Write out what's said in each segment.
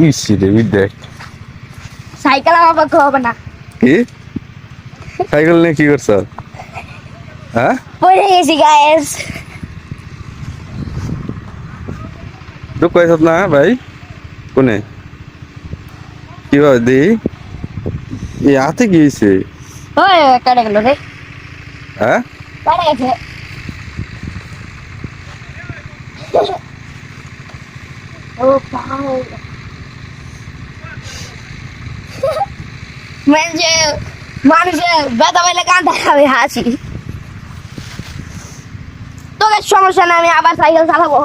EC রে দেখ cycle আমার পক্ষে হবে না। কি সাইকেল নিয়ে কি করছ? হ্যাঁ পড়ে গেছি গায়েস। দুঃখ পাইছ না ভাই? কোনে কিভাবে দি এই হাতে কি হয়েছে? ওই কেটে গেল রে, হ্যাঁ কেটে গেছে। ও পাও মানুষে ব্যথা পাইলে কান্দা খাবে হাসি। তোকে সমস্যা না, আমি আবার সাইকেল চালাবো।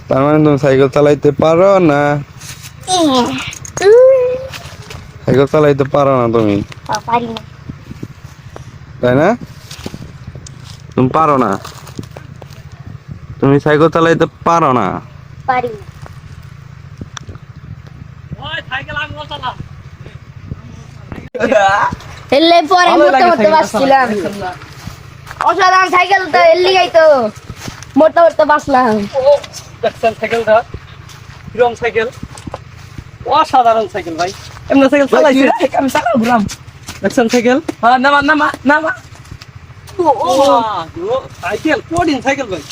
তার মানে তুমি সাইকেল চালাইতে পারো না? সাইকেল চালাইতে পারো না তুমি, পারি না। তাই না? তুমি পারো না, তুমি সাইকেল চালাইতে পারো না। পারি না। এলে পরে মরতে মরতে বাঁচছিলাম। অসাধারণ সাইকেল তো এলি গাইতো মরতে মরতে বাঁচলাম। দেখছেন সাইকেলটা কিরম সাইকেল, অসাধারণ সাইকেল ভাই। এমন সাইকেল চালাইছি আমি চালাও ঘুরাম। দেখছেন সাইকেল, হ্যাঁ নামা নামা নামা। ও সাইকেল কোডিন সাইকেল ভাই,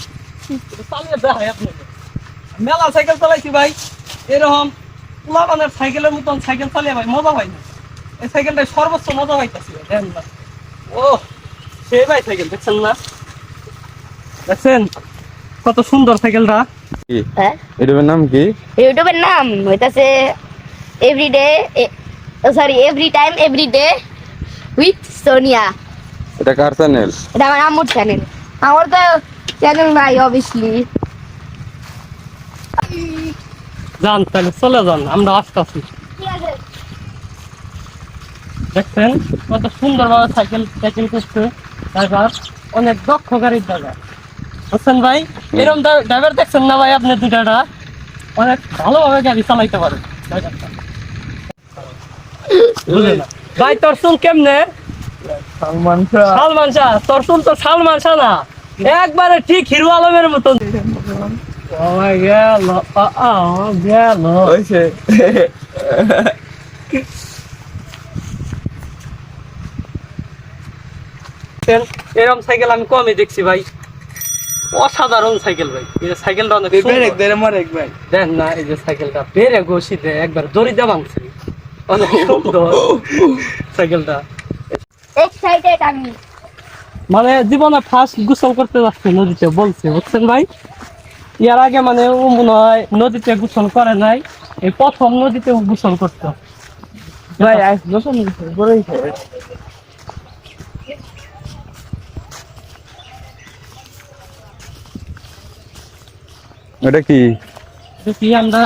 চালিয়ে দেখাই আপনাকে। মেলা সাইকেল চালাইছি ভাই, এরকম পুলাবানের সাইকেলের মতন সাইকেল চালিয়ে ভাই মজা পাই না। এই সাইকেলটাই সর্বোচ্চ মজা পাইতেছি দেখেন না। ও সেই ভাই সাইকেল দেখছেন না, দেখছেন কত সুন্দর সাইকেলটা। কি হ্যাঁ এটার নাম কি? ইউটিউবের নাম হইতাছে everyday, sorry every time every day with Sonia. এটা কার চ্যানেল? এটা আমার আম্মুর চ্যানেল। আমার তো চ্যানেল নাই অবভিয়াসলি। যান তাহলে চলে যান, আমরা আসতেছি। ঠিক আছে। দেখছেন কত সুন্দর ভাবে সাইকেল সাইকেল করছে ড্রাইভার, অনেক দক্ষ গাড়ির ড্রাইভার বুঝছেন ভাই। এরকম ড্রাইভার দেখছেন না ভাই আপনি? দুটাটা অনেক ভালোভাবে গাড়ি চালাইতে পারে ড্রাইভারটা। বুঝলেন না ভাই? তোর চুল কেমনে? সালমান সালমান শাহ। তোর চুল তো সালমান শাহ না, একবারে ঠিক হিরো আলমের মতন। গেল গেল হয়েছে। এরকম সাইকেল আমি কমই দেখছি ভাই, অসাধারণ সাইকেল ভাই। এই যে সাইকেলটা অনেক দেন না, এই যে সাইকেলটা বেড়ে ঘষিতে একবার দড়িতে ভাঙছে, অনেক সুন্দর সাইকেলটা। এক্সাইটেড আমি। মানে জীবনে ফার্স্ট গোসল করতে যাচ্ছে নদীতে বলছে, বুঝছেন ভাই। ইয়ার আগে মানে ও মনে হয় নদীতে গোসল করে নাই, এই প্রথম নদীতে গোসল করতো ভাই। গোসল করেই এটা কি? দেখি আমরা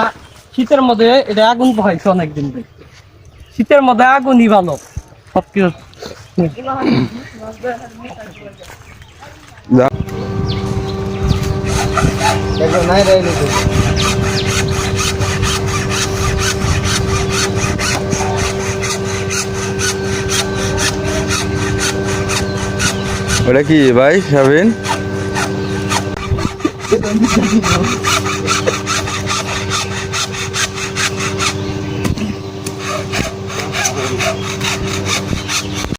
শীতের মধ্যে এটা আগুন পোহাইছে অনেকদিন ধরে। শীতের মধ্যে আগুনই ভালো সবকিছু। ওটা কি ভাই শাবিন?